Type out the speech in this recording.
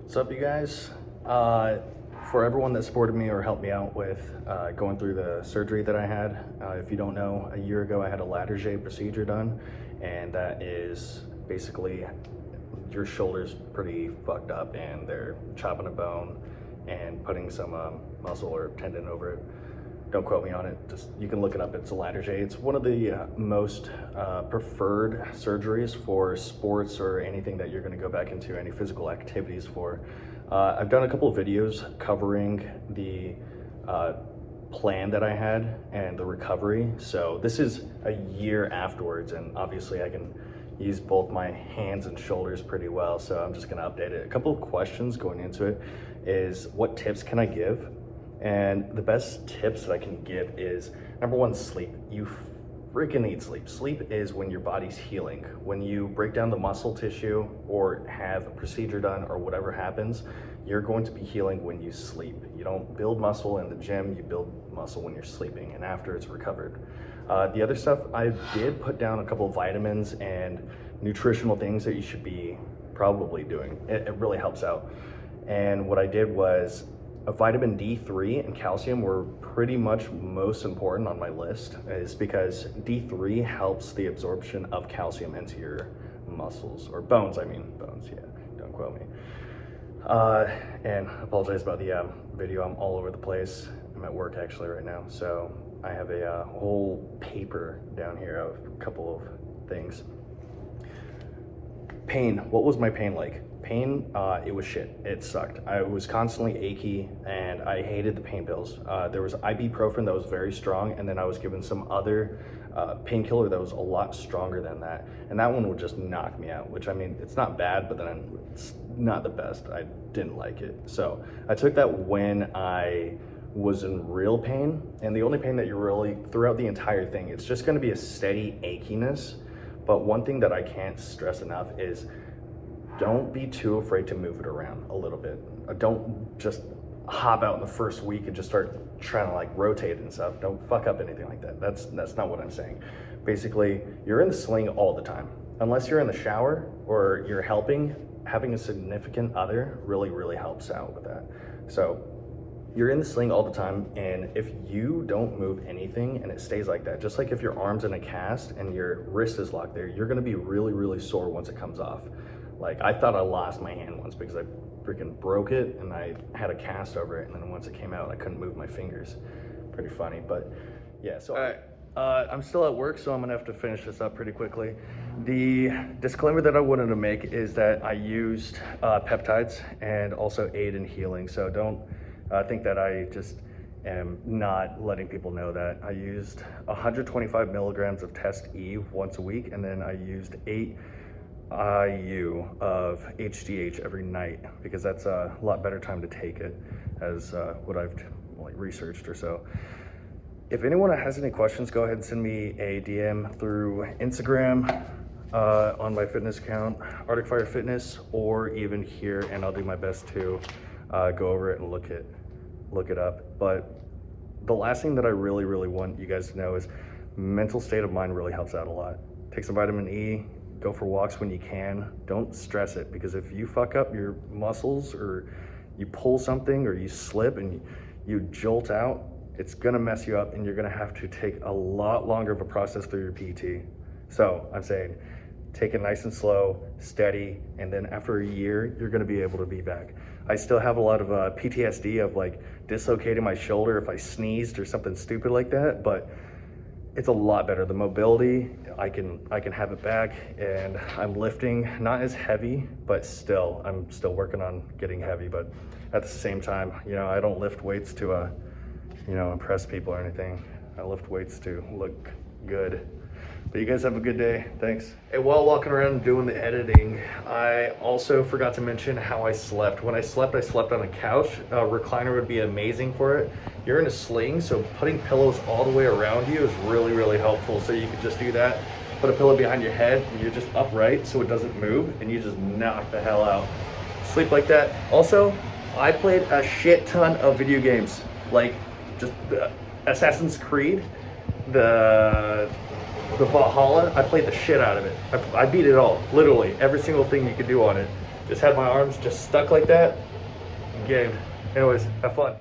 What's up, you guys? For everyone that supported me or helped me out with going through the surgery that I had, if you don't know, a year ago I had a Laterjet procedure done, and that is basically your shoulder's pretty fucked up and they're chopping a bone and putting some muscle or tendon over it. Don't quote me on it, just you can look it up. It's a Laterjet. It's one of the most preferred surgeries for sports or anything that you're going to go back into, any physical activities for. I've done a couple of videos covering the plan that I had and the recovery. So this is a year afterwards, and obviously I can use both my hands and shoulders pretty well, so I'm just going to update it. A couple of questions going into it is, what tips can I give? And the best tips that I can give is, number one, sleep. You freaking need sleep. Sleep is when your body's healing. When you break down the muscle tissue or have a procedure done or whatever happens, you're going to be healing when you sleep. You don't build muscle in the gym, you build muscle when you're sleeping and after it's recovered. The other stuff, I did put down a couple of vitamins and nutritional things that you should be probably doing. It really helps out. And what I did was, vitamin D3 and calcium were pretty much most important on my list, is because D3 helps the absorption of calcium into your muscles, or bones, yeah, don't quote me. And I apologize about the video, I'm all over the place. I'm at work actually right now, so I have a whole paper down here of a couple of things. Pain, what was my pain like? Pain, it was shit. It sucked. I was constantly achy and I hated the pain pills. There was ibuprofen that was very strong, and then I was given some other painkiller that was a lot stronger than that. And that one would just knock me out, which, I mean, it's not bad, but then it's not the best. I didn't like it. So I took that when I was in real pain, and the only pain that you're really, throughout the entire thing, it's just gonna be a steady achiness. But one thing that I can't stress enough is, don't be too afraid to move it around a little bit. Don't just hop out in the first week and just start trying to like rotate and stuff. Don't fuck up anything like that. That's not what I'm saying. Basically, you're in the sling all the time. Unless you're in the shower or you're helping, having a significant other really helps out with that. So you're in the sling all the time, and if you don't move anything and it stays like that, just like if your arm's in a cast and your wrist is locked there, you're gonna be really sore once it comes off. Like, I thought I lost my hand once because I freaking broke it and I had a cast over it, and then once it came out, I couldn't move my fingers. Pretty funny, but yeah, so. All right, I'm still at work, so I'm gonna have to finish this up pretty quickly. The disclaimer that I wanted to make is that I used peptides and also aid in healing, so don't think that I just am not letting people know that. I used 125 milligrams of Test E once a week, and then I used 8 IU of HGH every night, because that's a lot better time to take it, as what I've researched or so. If anyone has any questions, go ahead and send me a DM through Instagram on my fitness account, Arctic Fire Fitness, or even here, and I'll do my best to go over it and look it up. But the last thing that I really want you guys to know is, mental state of mind really helps out a lot. Take some vitamin E, go for walks when you can. Don't stress it, because if you fuck up your muscles or you pull something or you slip and you jolt out, it's gonna mess you up and you're gonna have to take a lot longer of a process through your PT. So I'm saying, take it nice and slow, steady, and then after a year, you're gonna be able to be back. I still have a lot of PTSD of like dislocating my shoulder if I sneezed or something stupid like that, but it's a lot better. The mobility, I can have it back, and I'm lifting not as heavy, but still, I'm still working on getting heavy. But at the same time, you know, I don't lift weights to, you know, impress people or anything. I lift weights to look good. But you guys have a good day. Thanks. And while walking around doing the editing, I also forgot to mention how I slept. When I slept on a couch. A recliner would be amazing for it. You're in a sling, so putting pillows all the way around you is really helpful. So you could just do that. Put a pillow behind your head, and you're just upright so it doesn't move, and you just knock the hell out. Sleep like that. Also, I played a shit ton of video games, like just Assassin's Creed, the Valhalla. I played the shit out of it. I beat it all, literally every single thing you could do on it. Just had my arms just stuck like that. Game. Anyways, have fun.